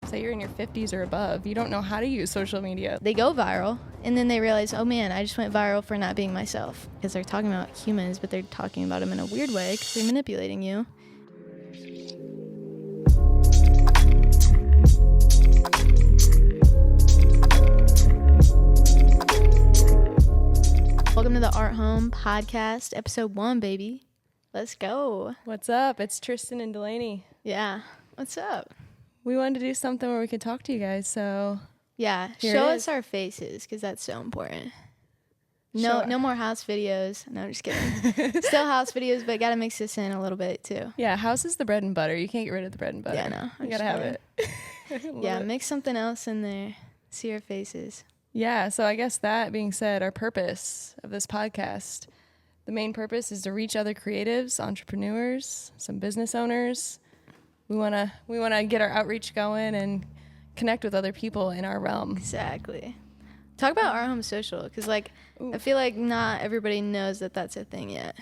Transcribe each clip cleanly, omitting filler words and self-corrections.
say you're in your 50s or above, you don't know how to use social media. They go viral, and then they realize, oh man, I just went viral for not being myself. Because they're talking about humans, but they're talking about them in a weird way because they're manipulating you. Welcome to the Art Home Podcast, episode 1, baby. Let's go. What's up? It's Tristen and Delaney. Yeah. What's up? We wanted to do something where we could talk to you guys, so yeah, show us our faces because that's so important. No more house videos. No, I'm just kidding. Still house videos, but gotta mix this in a little bit too. Yeah, house is the bread and butter. You can't get rid of the bread and butter. Yeah, no. You gotta have it. Yeah, mix something else in there. See our faces. Yeah, so I guess that being said, our purpose of this podcast, the main purpose is to reach other creatives, entrepreneurs, some business owners. We wanna get our outreach going and connect with other people in our realm. Exactly. Talk about Art Home Social, because I feel like not everybody knows that that's a thing yet.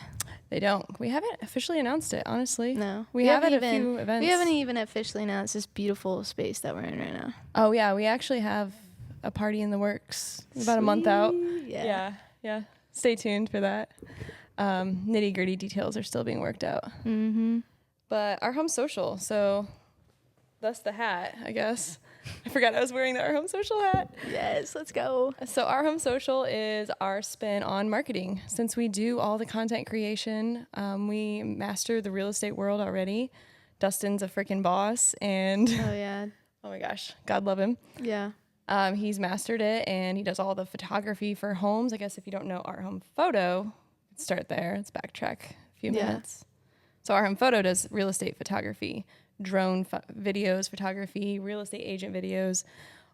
They don't. We haven't officially announced it, honestly. No. We have at a few events. We haven't even officially announced this beautiful space that we're in right now. Oh, yeah. We actually have a party in the works about a month out. Yeah. Stay tuned for that. Nitty gritty details are still being worked out. Mm-hmm. But Our Home Social, so that's the hat, I guess. I forgot I was wearing the Our Home Social hat. Yes, let's go. So Our Home Social is our spin on marketing. Since we do all the content creation, we master the real estate world already. Dustin's a freaking boss, and oh yeah, oh my gosh, God love him. Yeah. He's mastered it, and he does all the photography for homes. I guess if you don't know Art Home Photo, start there. Let's backtrack a few minutes. So Art Home Photo does real estate photography, drone videos, photography, real estate agent videos,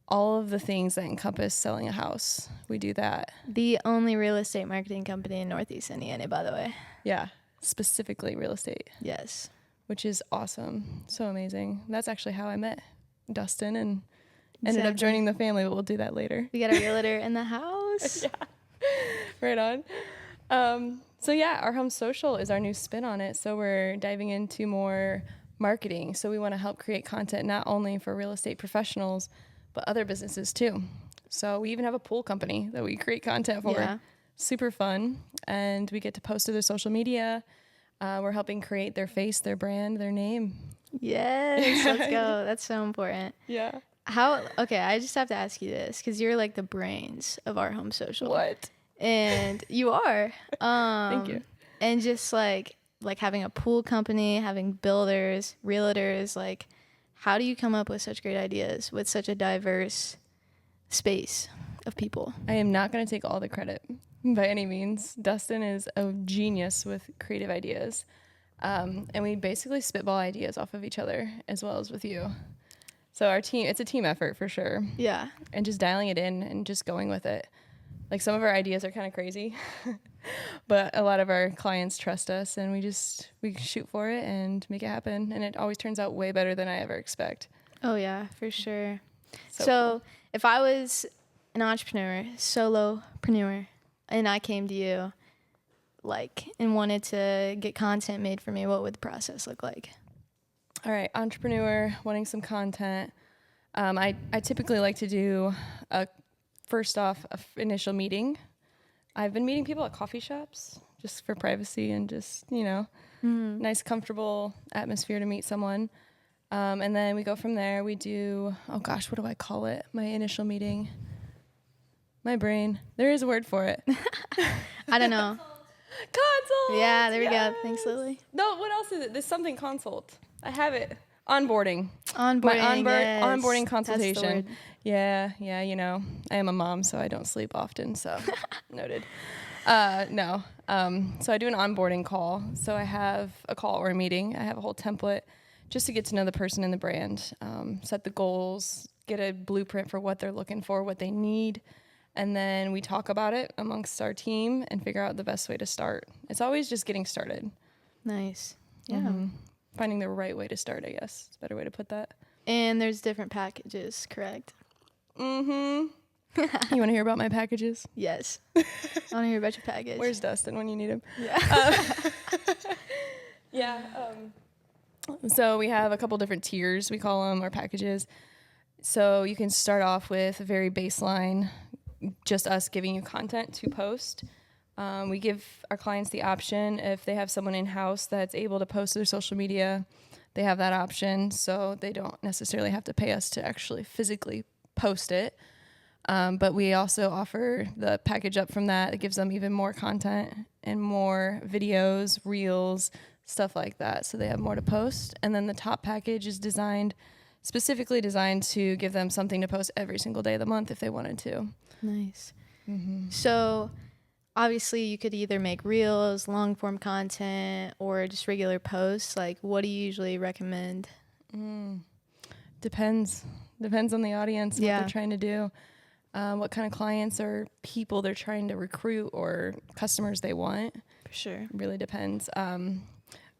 all of the things that encompass selling a house. We do that. The only real estate marketing company in Northeast Indiana, by the way. Yeah, specifically real estate. Yes. Which is awesome. So amazing. That's actually how I met Dustin and ended up joining the family, but we'll do that later. We got a realtor in the house. Yeah, right on. So yeah, Our Home Social is our new spin on it. So we're diving into more marketing. So we want to help create content not only for real estate professionals, but other businesses too. So we even have a pool company that we create content for. Yeah. Super fun. And we get to post to their social media. We're helping create their face, their brand, their name. Yes, let's go. That's so important. Yeah. Okay, I just have to ask you this because you're like the brains of Our Home Social. What? And you are. Thank you. And just like having a pool company, having builders, realtors, like how do you come up with such great ideas with such a diverse space of people? I am not going to take all the credit by any means. Dustin is a genius with creative ideas. And we basically spitball ideas off of each other as well as with you. So our team, it's a team effort for sure. Yeah. And just dialing it in and just going with it. Like some of our ideas are kind of crazy, but a lot of our clients trust us and we shoot for it and make it happen. And it always turns out way better than I ever expect. Oh yeah, for sure. So cool. If I was an entrepreneur, solopreneur, and I came to you and wanted to get content made for me, what would the process look like? All right, entrepreneur wanting some content. I typically like to do first off, initial meeting. I've been meeting people at coffee shops just for privacy and just, nice, comfortable atmosphere to meet someone. And then we go from there. We do, oh gosh, what do I call it? My initial meeting. My brain. There is a word for it. I don't know. Consult. Yeah, there we go. Thanks, Lily. No, what else is it? There's something consult. I have it. Onboarding. Onboarding. Yes. Onboarding consultation. That's the word. Yeah, I am a mom, so I don't sleep often, so noted. No. So I do an onboarding call. So I have a call or a meeting. I have a whole template just to get to know the person and the brand, set the goals, get a blueprint for what they're looking for, what they need, and then we talk about it amongst our team and figure out the best way to start. It's always just getting started. Nice. Yeah. Mm-hmm. Finding the right way to start, I guess. It's a better way to put that. And there's different packages, correct? Mm-hmm. You want to hear about my packages? Yes. I want to hear about your package. Where's Dustin when you need him? Yeah. So we have a couple different tiers, we call them, our packages. So you can start off with a very baseline, just us giving you content to post. We give our clients the option, if they have someone in-house that's able to post to their social media, they have that option, so they don't necessarily have to pay us to actually physically post it. But we also offer the package up from that. It gives them even more content and more videos, reels, stuff like that, so they have more to post. And then the top package is specifically designed to give them something to post every single day of the month if they wanted to. Nice. So obviously you could either make reels, long form content, or just regular posts. Like, what do you usually recommend? Depends on the audience, what Yeah. they're trying to do, what kind of clients or people they're trying to recruit or customers they want. For sure. Really depends.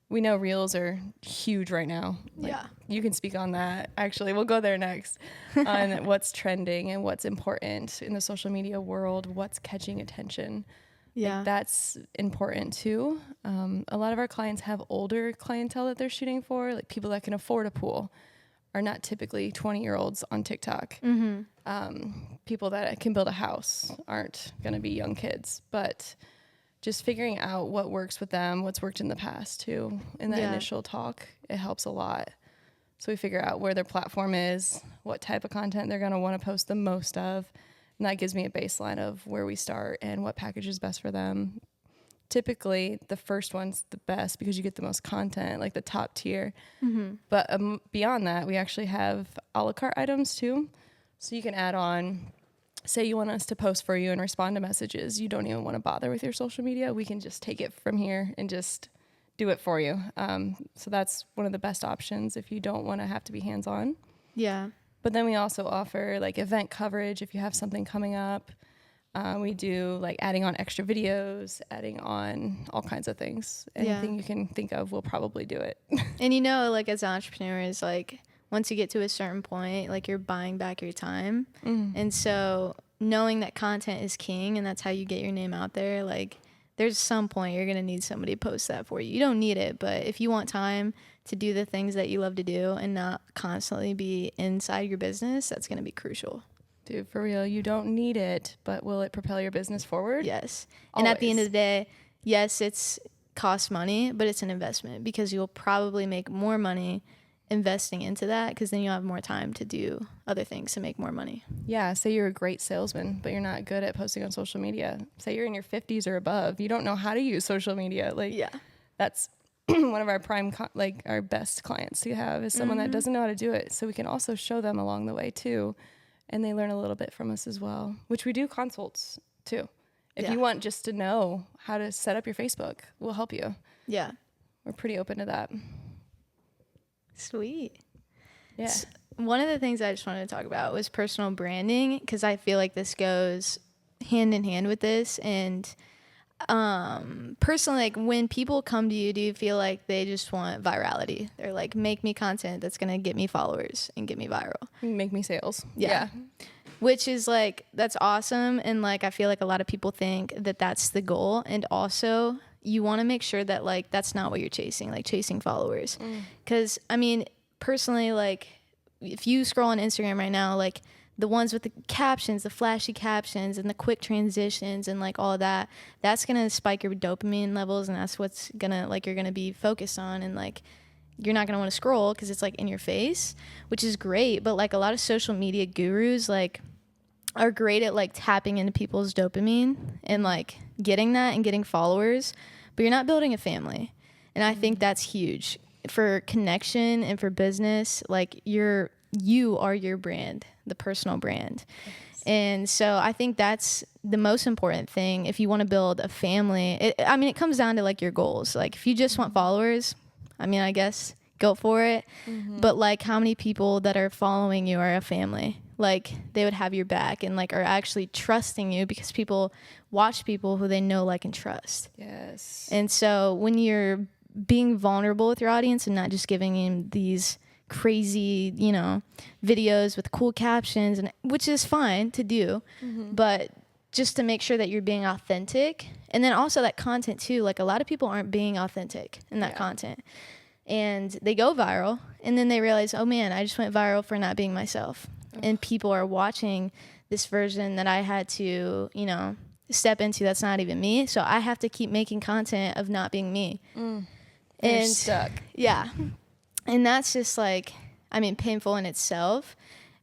We know reels are huge right now. Yeah. You can speak on that. Actually, we'll go there next on what's trending and what's important in the social media world, what's catching attention. Yeah. Like, that's important too. A lot of our clients have older clientele that they're shooting for, like people that can afford a pool are not typically 20-year-olds on TikTok. People that can build a house aren't going to be young kids, but just figuring out what works with them, what's worked in the past too. In that initial talk, it helps a lot. So we figure out where their platform is, what type of content they're going to want to post the most of. And that gives me a baseline of where we start and what package is best for them. Typically, the first one's the best because you get the most content, like the top tier. But beyond that, we actually have a la carte items too. So you can add on, say you want us to post for you and respond to messages. You don't even want to bother with your social media. We can just take it from here and just do it for you. So that's one of the best options if you don't want to have to be hands-on. Yeah. But then we also offer like event coverage if you have something coming up. We do like adding on extra videos, adding on all kinds of things. Anything you can think of, we'll probably do it. And like as entrepreneurs, like once you get to a certain point, like you're buying back your time. And so knowing that content is king and that's how you get your name out there, like there's some point you're going to need somebody to post that for you. You don't need it, but if you want time to do the things that you love to do and not constantly be inside your business, that's going to be crucial. Dude, for real, you don't need it, but will it propel your business forward? Yes. Always. And at the end of the day, yes, it's costs money, but it's an investment because you'll probably make more money investing into that because then you'll have more time to do other things to make more money. Yeah, say you're a great salesman, but you're not good at posting on social media. Say you're in your 50s or above. You don't know how to use social media. Like, that's one of our our best clients to have is someone that doesn't know how to do it. So we can also show them along the way too. And they learn a little bit from us as well, which we do consults too. If you want just to know how to set up your Facebook, we'll help you. Yeah. We're pretty open to that. Sweet. Yeah. So one of the things I just wanted to talk about was personal branding because I feel like this goes hand in hand with this. And personally, like when people come to you, do you feel like they just want virality? They're like, make me content that's going to get me followers and get me viral. Make me sales. Yeah. Which is like, that's awesome. And like, I feel like a lot of people think that that's the goal. And also you want to make sure that like, that's not what you're chasing, like chasing followers. Cause I mean, personally, like if you scroll on Instagram right now, like the ones with the captions, the flashy captions and the quick transitions and like all of that, that's going to spike your dopamine levels. And that's what's gonna like, you're going to be focused on. And like, you're not going to want to scroll because it's like in your face, which is great. But like a lot of social media gurus, like are great at like tapping into people's dopamine and like getting that and getting followers, but you're not building a family. And I think that's huge for connection and for business. Like you are your brand, the personal brand. Yes. And so I think that's the most important thing. If you want to build a family, it comes down to like your goals. Like if you just want followers, I guess go for it. But like how many people that are following you are a family? Like they would have your back and like are actually trusting you because people watch people who they know, like, and trust. Yes. And so when you're being vulnerable with your audience and not just giving them these crazy, videos with cool captions, and which is fine to do, but just to make sure that you're being authentic. And then also that content too, like a lot of people aren't being authentic in that content. And they go viral and then they realize, oh man, I just went viral for not being myself. and people are watching this version that I had to, you know, step into. That's not even me. So I have to keep making content of not being me. And And you're stuck. yeah. And that's just like, I mean, painful in itself.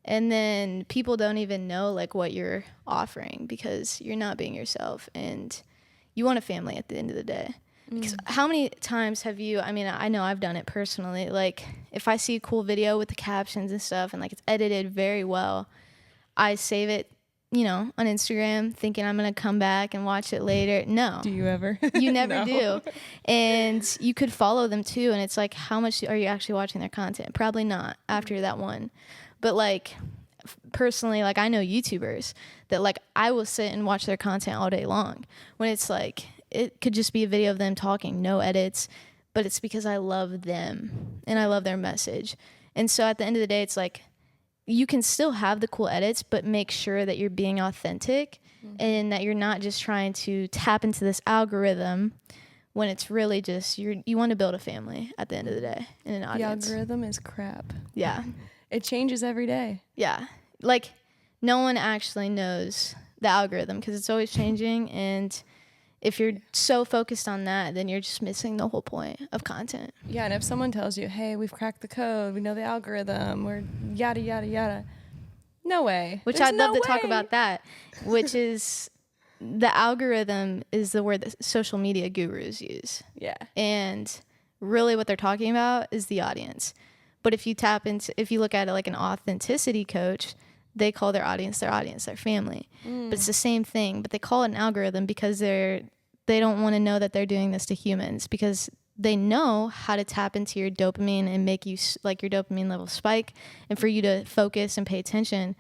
And then people don't even know like what you're offering because you're not being yourself, and you want a family at the end of the day. Because how many times have you, I mean, I know I've done it personally. Like if I see a cool video with the captions and stuff and like it's edited very well, I save it, you know, on Instagram thinking I'm going to come back and watch it later. No. Do you ever? You never No. do. And you could follow them too. And it's like, how much are you actually watching their content? Probably not after that one. But like personally, like I know YouTubers that like I will sit and watch their content all day long when it's like, it could just be a video of them talking, no edits, but it's because I love them and I love their message. And so at the end of the day, it's like, you can still have the cool edits, but make sure that you're being authentic and that you're not just trying to tap into this algorithm when it's really just you want to build a family at the end of the day in an audience. The algorithm is crap. Yeah. It changes every day. Yeah. Like no one actually knows the algorithm because it's always changing, and if you're so focused on that, then you're just missing the whole point of content. Yeah, and if someone tells you, hey, we've cracked the code, we know the algorithm, we're yada, yada, yada. No way. Which There's I'd love no to talk way. about that, which is the algorithm is the word that social media gurus use. Yeah. And really what they're talking about is the audience. But if you look at it like an authenticity coach, they call their audience, their family. But it's the same thing, but they call it an algorithm because they don't want to know that they're doing this to humans, because they know how to tap into your dopamine and make you like your dopamine level spike and for you to focus and pay attention,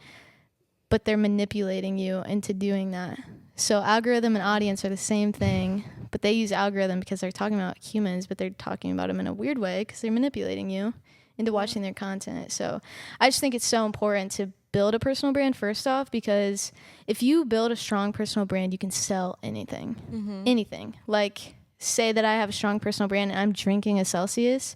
but they're manipulating you into doing that. So algorithm and audience are the same thing, but they use algorithm because they're talking about humans, but they're talking about them in a weird way because they're manipulating you into watching their content. So I just think it's so important to build a personal brand first off, because if you build a strong personal brand, you can sell anything. Anything. Like say that I have a strong personal brand and I'm drinking a Celsius,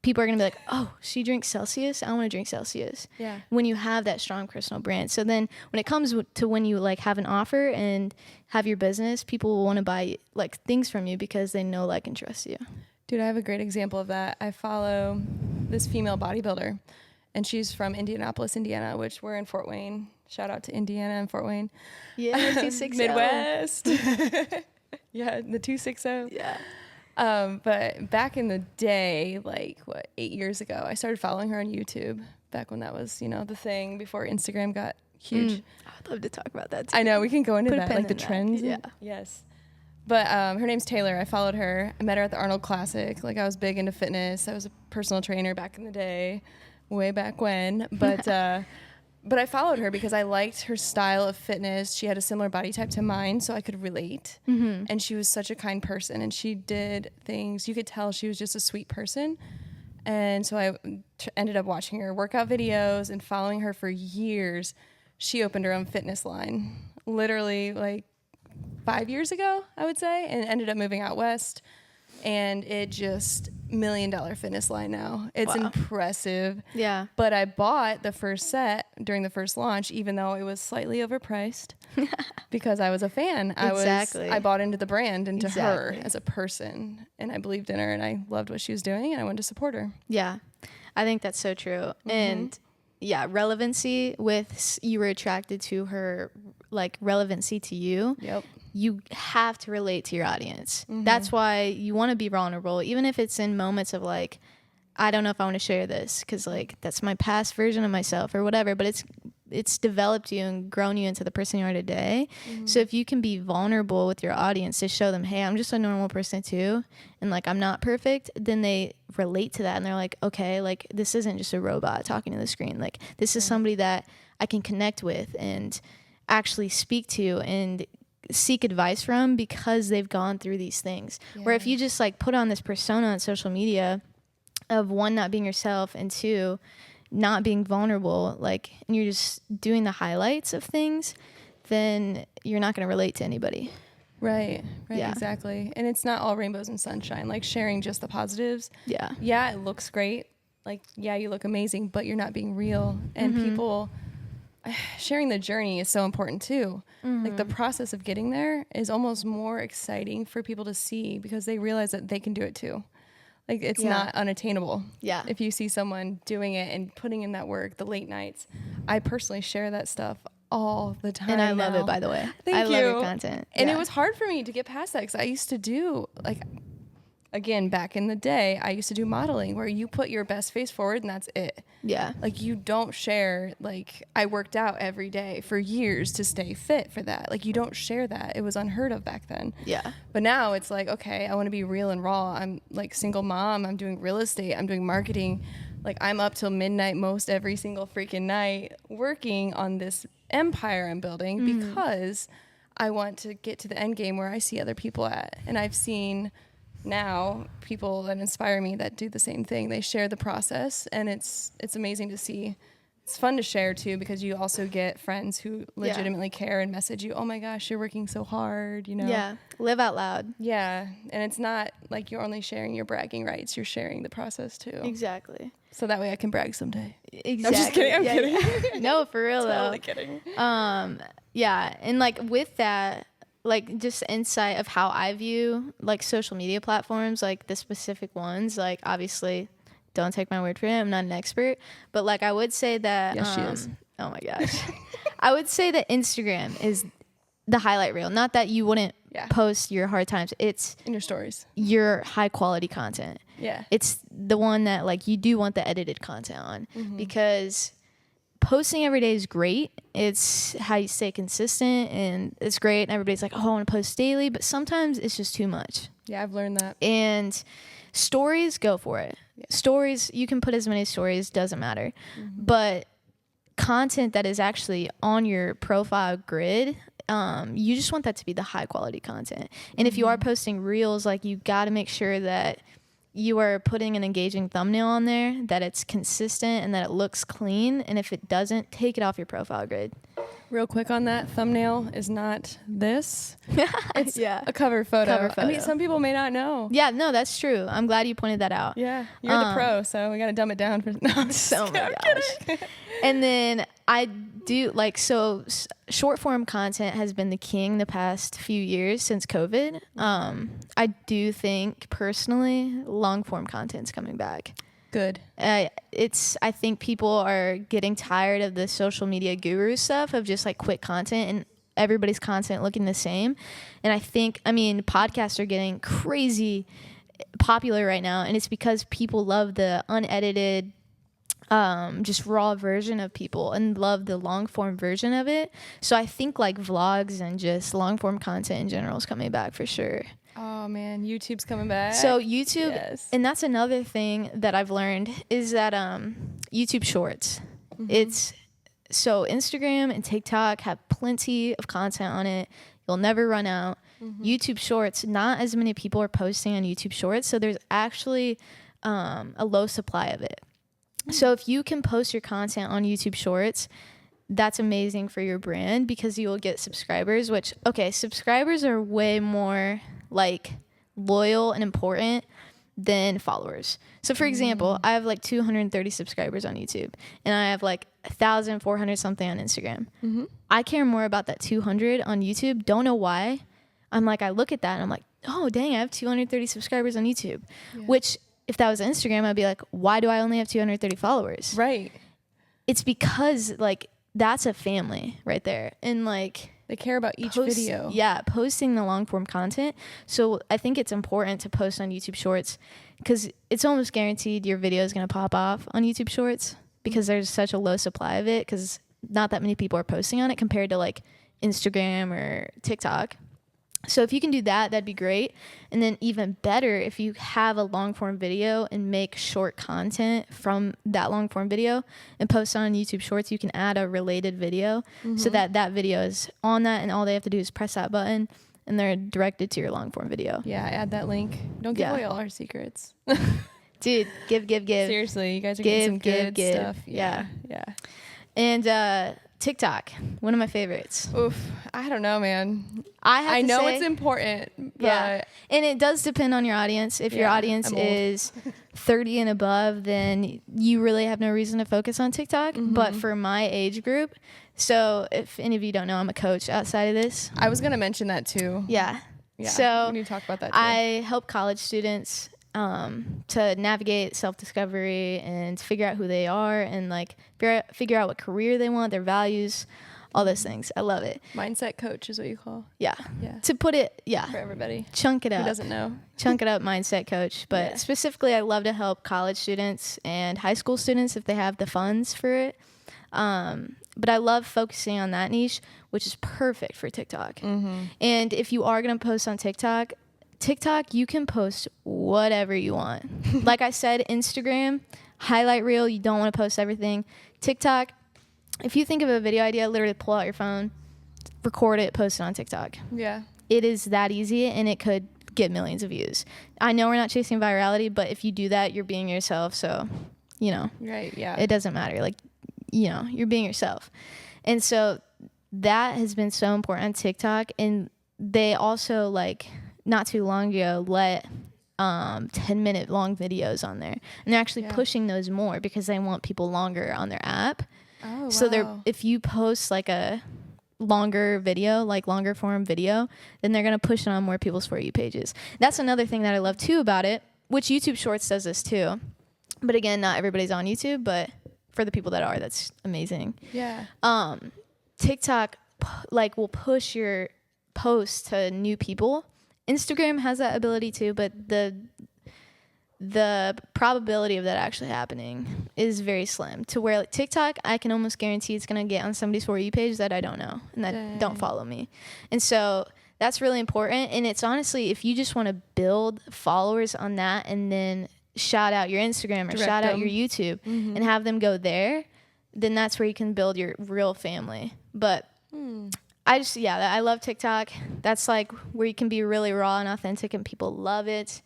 people are going to be like, oh, she drinks Celsius, I want to drink Celsius. Yeah. When you have that strong personal brand. So then when it comes to when you like have an offer and have your business, people will want to buy like things from you because they know, like, and trust you. Dude, I have a great example of that. I follow this female bodybuilder, and she's from Indianapolis, Indiana, which we're in Fort Wayne. Shout out to Indiana and Fort Wayne. Yeah, 260. Midwest. Yeah, the 260. Yeah. But back in the day, like 8 years ago, I started following her on YouTube back when that was, the thing before Instagram got huge. I'd love to talk about that too. I know, we can go into Put a that, pin like the in that. trends. Yeah. Yes. But her name's Taylor. I followed her. I met her at the Arnold Classic. Like, I was big into fitness. I was a personal trainer back in the day, way back when. But but I followed her because I liked her style of fitness. She had a similar body type to mine, so I could relate. And she was such a kind person, and she did things. You could tell she was just a sweet person. And so I ended up watching her workout videos and following her for years. She opened her own fitness line, literally like 5 years ago, I would say, and ended up moving out west. And it just $1 million fitness line now. It's impressive. Yeah. But I bought the first set during the first launch, even though it was slightly overpriced, because I was a fan. Exactly. I bought into the brand, into her Exactly. as a person, and I believed in her, and I loved what she was doing, and I wanted to support her. Yeah. I think that's so true. And yeah, relevancy you were attracted to her, like relevancy to you. Yep. You have to relate to your audience. That's why you want to be vulnerable, even if it's in moments of like, I don't know if I want to share this because like that's my past version of myself or whatever, but it's developed you and grown you into the person you are today. So if you can be vulnerable with your audience to show them, hey, I'm just a normal person too, and like I'm not perfect, then they relate to that and they're like, okay, like this isn't just a robot talking to the screen. Like this is somebody that I can connect with and actually speak to and seek advice from because they've gone through these things. Where if you just like put on this persona on social media of one, not being yourself, and two, not being vulnerable, like, and you're just doing the highlights of things, then you're not going to relate to anybody. Right, Yeah. exactly. And it's not all rainbows and sunshine, like sharing just the positives. Yeah. It looks great. Like, yeah, you look amazing, but you're not being real. And people sharing the journey is so important too. Like the process of getting there is almost more exciting for people to see because they realize that they can do it too. Like it's not unattainable. Yeah. If you see someone doing it and putting in that work, the late nights, I personally share that stuff all the time. And I love now. it, by the way. Thank I you. love your content. And Yeah. it was hard for me to get past that because I used to do again, back in the day, I used to do modeling where you put your best face forward and that's it. Yeah. Like you don't share, like I worked out every day for years to stay fit for that. Like you don't share that. It was unheard of back then. Yeah. But now it's like, okay, I want to be real and raw. I'm like single mom. I'm doing real estate. I'm doing marketing. Like I'm up till midnight most every single freaking night working on this empire I'm building because I want to get to the end game where I see other people at. And I've seen now people that inspire me that do the same thing. They share the process and it's amazing to see. It's fun to share too because you also get friends who legitimately care and message you, oh my gosh, you're working so hard, you know? Yeah. Live out loud. Yeah. And it's not like you're only sharing your bragging rights, you're sharing the process too. Exactly. So that way I can brag someday. Exactly. I'm just kidding. I'm kidding. Yeah. No, for real Totally though. kidding. Yeah. And like with that, like just insight of how I view like social media platforms, like the specific ones, like obviously don't take my word for it. I'm not an expert, but like I would say that, Yes, she is. Oh my gosh. I would say that Instagram is the highlight reel. Not that you wouldn't post your hard times. It's In your stories. your high quality content. Yeah. It's the one that like you do want the edited content on because posting every day is great. It's how you stay consistent and it's great. And everybody's like, oh, I want to post daily, but sometimes it's just too much. Yeah, I've learned that. And stories, go for it. Yeah. Stories, you can put as many stories, doesn't matter. But content that is actually on your profile grid, you just want that to be the high quality content. And if you are posting reels, like you got to make sure that you are putting an engaging thumbnail on there, that it's consistent and that it looks clean. And if it doesn't, take it off your profile grid. Real quick on that, thumbnail is not this. It's Yeah. a cover photo. I mean, photo. some people may not know. Yeah, no, that's true. I'm glad you pointed that out. Yeah, you're the pro, so we got to dumb it down for. No, I'm just Oh my kidding. gosh. And then I do like, so short form content has been the king the past few years since COVID. I do think personally long form content's coming back. Good. I think people are getting tired of the social media guru stuff of just like quick content and everybody's content looking the same. And I mean, podcasts are getting crazy popular right now. And it's because people love the unedited, just raw version of people and love the long form version of it. So I think like vlogs and just long form content in general is coming back for sure. Oh man, YouTube's coming back. So YouTube, Yes. and that's another thing that I've learned is that YouTube Shorts. It's so Instagram and TikTok have plenty of content on it. You'll never run out. YouTube Shorts, not as many people are posting on YouTube Shorts, so there's actually a low supply of it. So if you can post your content on YouTube Shorts, that's amazing for your brand because you will get subscribers, which, okay, subscribers are way more like loyal and important than followers. So for example, I have like 230 subscribers on YouTube and I have like 1,400 something on Instagram. I care more about that 200 on YouTube. Don't know why. I'm like, I look at that and I'm like, oh dang, I have 230 subscribers on YouTube, which if that was Instagram, I'd be like, why do I only have 230 followers? Right. It's because like that's a family right there. And like They care about each video. Yeah, posting the long form content. So I think it's important to post on YouTube Shorts because it's almost guaranteed your video is going to pop off on YouTube Shorts because there's such a low supply of it because not that many people are posting on it compared to like Instagram or TikTok. So if you can do that, that'd be great. And then even better, if you have a long form video and make short content from that long form video and post on YouTube Shorts, you can add a related video so that video is on that and all they have to do is press that button and they're directed to your long form video. Yeah, add that link. Don't give away all our secrets. Dude, give. Seriously, you guys are getting some good stuff. Yeah. And TikTok, one of my favorites. Oof, I don't know, man. I know say, it's important, but yeah, and it does depend on your audience. If your audience I'm old. is 30 and above, then you really have no reason to focus on TikTok. But for my age group, so if any of you don't know, I'm a coach outside of this. I was gonna mention that too. Yeah. Yeah. So we need to talk about that too. I help college students to navigate self-discovery and figure out who they are and like figure out what career they want, their values, all those things. I love it. Mindset coach is what you call. Yeah. Yeah. To put it, For everybody chunk it up. who doesn't know. Chunk it up, mindset coach. But Yeah. specifically, I love to help college students and high school students if they have the funds for it. But I love focusing on that niche, which is perfect for TikTok. And if you are going to post on TikTok, you can post whatever you want. Like I said, Instagram, highlight reel, you don't want to post everything. TikTok, if you think of a video idea, literally pull out your phone, record it, post it on TikTok. Yeah. It is that easy, and it could get millions of views. I know we're not chasing virality, but if you do that, you're being yourself. So, Right. Yeah. it doesn't matter. Like, you're being yourself. And so that has been so important on TikTok. And they also, like, not too long ago, let 10-minute long videos on there. And they're actually pushing those more because they want people longer on their app. Oh, So if you post like a longer video, like longer form video, then they're going to push it on more people's For You pages. That's another thing that I love too about it, which YouTube Shorts does this too. But again, not everybody's on YouTube, but for the people that are, that's amazing. Yeah. TikTok will push your posts to new people. Instagram has that ability too, but the probability of that actually happening is very slim, to where like TikTok, I can almost guarantee it's going to get on somebody's For You page that I don't know and that don't follow me. And so that's really important. And it's honestly, if you just want to build followers on that and then shout out your Instagram or shout out your YouTube and have them go there, then that's where you can build your real family. But I love TikTok. That's like where you can be really raw and authentic, and people love it.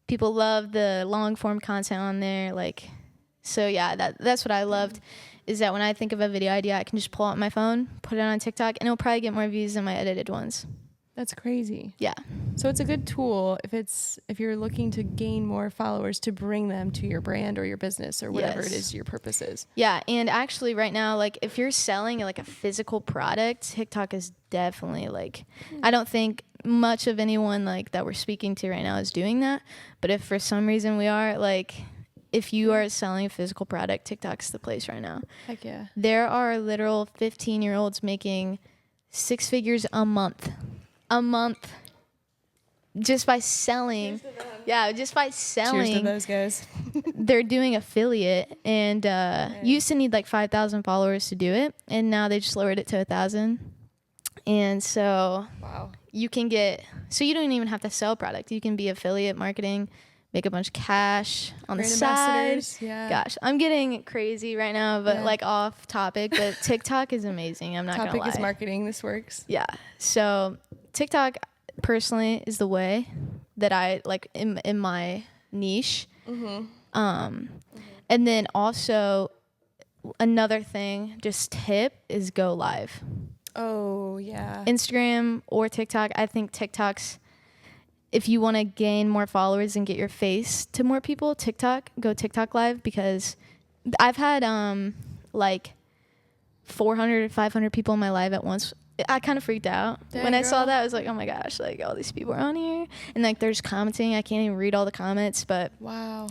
People love the long form content on there. Like, so yeah, that's what I loved, is that when I think of a video idea, I can just pull out my phone, put it on TikTok, and it'll probably get more views than my edited ones. That's crazy. Yeah. So it's a good tool if you're looking to gain more followers, to bring them to your brand or your business or whatever it is your purpose is. Yeah, and actually right now, like if you're selling like a physical product, TikTok is definitely like, I don't think much of anyone like that we're speaking to right now is doing that. But if for some reason we are, like if you are selling a physical product, TikTok's the place right now. Heck yeah. There are literal 15-year-olds making 6 figures a month just by selling. Just by selling. Cheers to those guys. They're doing affiliate, and you used to need like 5,000 followers to do it, and now they just lowered it to 1,000. And so you can so you don't even have to sell product. You can be affiliate marketing, make a bunch of cash on the side. Yeah. Gosh, I'm getting crazy right now, but like off topic, but TikTok is amazing. I'm not going to lie. Topic is marketing. This works. Yeah. So TikTok personally is the way that I like in my niche. And then also another thing, just tip, is go live. Oh yeah. Instagram or TikTok. I think TikTok's, if you want to gain more followers and get your face to more people, go TikTok live, because I've had like 400 or 500 people in my live at once. I kind of freaked out when I saw that. I was like, oh my gosh, like all these people are on here, and like they're just commenting. I can't even read all the comments, but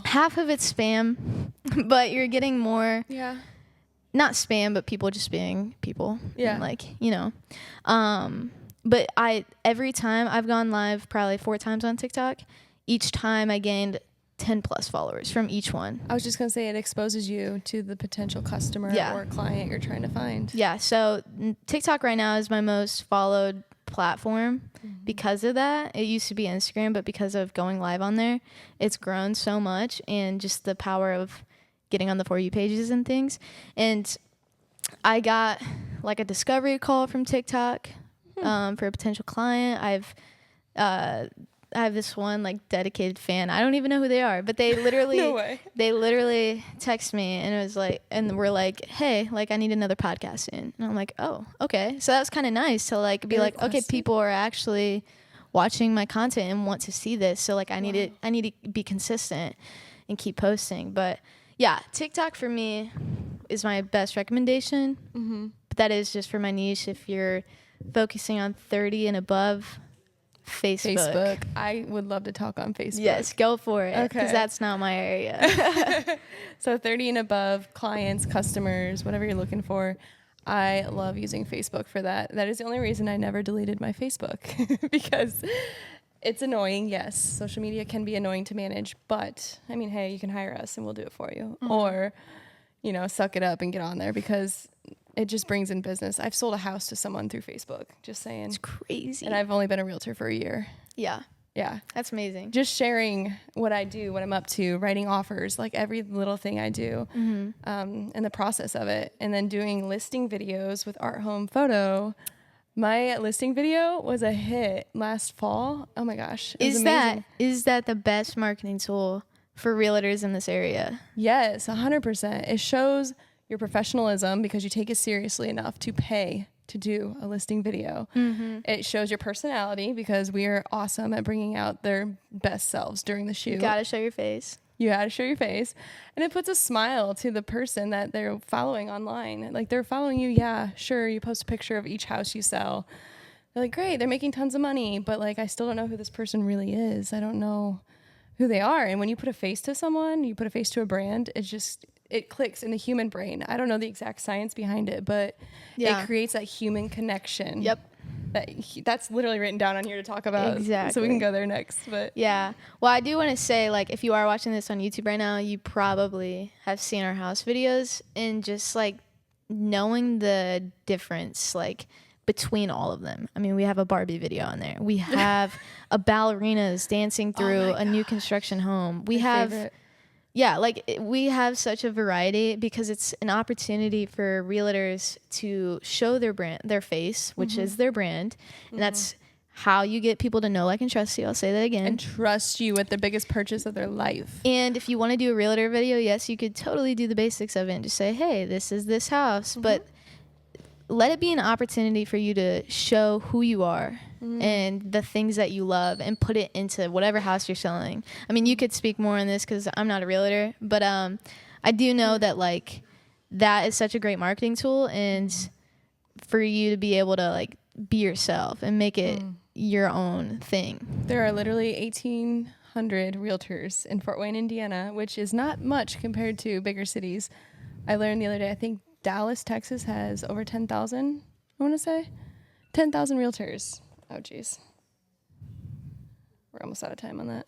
half of it's spam, but you're getting more. Yeah. Not spam, but people just being people. Yeah. And like, but every time I've gone live probably 4 times on TikTok, each time I gained 10 plus followers from each one. I was just going to say, it exposes you to the potential customer or client you're trying to find. Yeah. So TikTok right now is my most followed platform because of that. It used to be Instagram, but because of going live on there, it's grown so much, and just the power of getting on the For You pages and things. And I got like a discovery call from TikTok for a potential client. I've I have this one like dedicated fan. I don't even know who they are, but they literally No way. they literally text me and it was like, and we're like, hey, like I need another podcast in. And I'm like, oh, okay. So that was kind of nice to like be They like, okay, requested? people are actually watching my content and want to see this. So like I need to be consistent and keep posting. But yeah, TikTok for me is my best recommendation. Mm-hmm. But that is just for my niche. If you're focusing on 30 and above, Facebook. I would love to talk on Facebook. Yes, go for it. Okay. Because that's not my area. So 30 and above, clients, customers, whatever you're looking for. I love using Facebook for that. That is the only reason I never deleted my Facebook because it's annoying. Yes, social media can be annoying to manage, but I mean, hey, you can hire us and we'll do it for you. Mm-hmm. Or, you know, suck it up and get on there because it just brings in business. I've sold a house to someone through Facebook, just saying. It's crazy. And I've only been a realtor for a year. Yeah, Yeah. that's amazing. Just sharing what I do, what I'm up to, writing offers, like every little thing I do, and the process of it. And then doing listing videos with Art Home Photo. My listing video was a hit last fall. Oh my gosh. It was amazing. Is that the best marketing tool for realtors in this area? Yes, 100%. It shows your professionalism because you take it seriously enough to pay to do a listing video. It shows your personality because we are awesome at bringing out their best selves during the shoot. You gotta show your face. You gotta show your face. And it puts a smile to the person that they're following online. Like they're following you, yeah, sure, you post a picture of each house you sell. They're like, great, they're making tons of money, but like I still don't know who this person really is. I don't know who they are. And when you put a face to someone, you put a face to a brand, it clicks in the human brain. I don't know the exact science behind it, but Yeah. it creates that human connection. Yep. That's literally written down on here to talk about. So we Exactly. can go there next. But Yeah. Well, I do want to say, like, if you are watching this on YouTube right now, you probably have seen our house videos and just like knowing the difference, like, between all of them. I mean, we have a Barbie video on there. We have a ballerinas dancing through a new construction home. We have, favorite. yeah, like we have such a variety because it's an opportunity for realtors to show their brand, their face, which is their brand. And that's how you get people to know, like, and trust you. I'll say that again. And trust you with the biggest purchase of their life. And if you want to do a realtor video, yes, you could totally do the basics of it and just say, hey, this is this house. But let it be an opportunity for you to show who you are and the things that you love and put it into whatever house you're selling. I mean, you could speak more on this because I'm not a realtor, but I do know that, like, that is such a great marketing tool, and for you to be able to, like, be yourself and make it your own thing. There are literally 1,800 realtors in Fort Wayne, Indiana, which is not much compared to bigger cities. I learned the other day, I think Dallas, Texas has over 10,000, I want to say. 10,000 realtors. Oh, geez. We're almost out of time on that.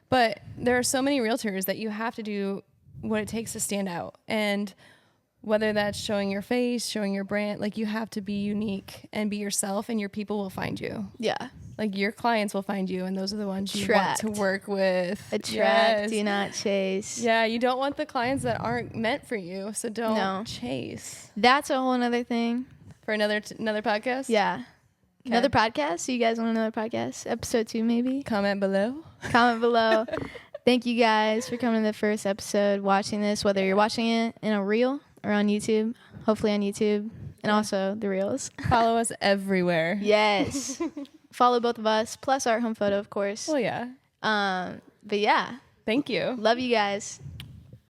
But there are so many realtors that you have to do what it takes to stand out. And whether that's showing your face, showing your brand, like, you have to be unique and be yourself, and your people will find you. Yeah. Like, your clients will find you, and those are the ones you Attract. want to work with. Attract, Yes. do not chase. Yeah, you don't want the clients that aren't meant for you, so don't No. chase. That's a whole nother thing. For another podcast? Yeah. Another podcast? So you guys want another podcast? Episode 2, maybe? Comment below. Comment below. Thank you guys for coming to the first episode, watching this, whether you're watching it in a reel or on YouTube, hopefully on YouTube, and also the reels. Follow us everywhere. Yes. Follow both of us, plus Art Home Photo, of course. Well, yeah. But yeah, Thank you. love you guys.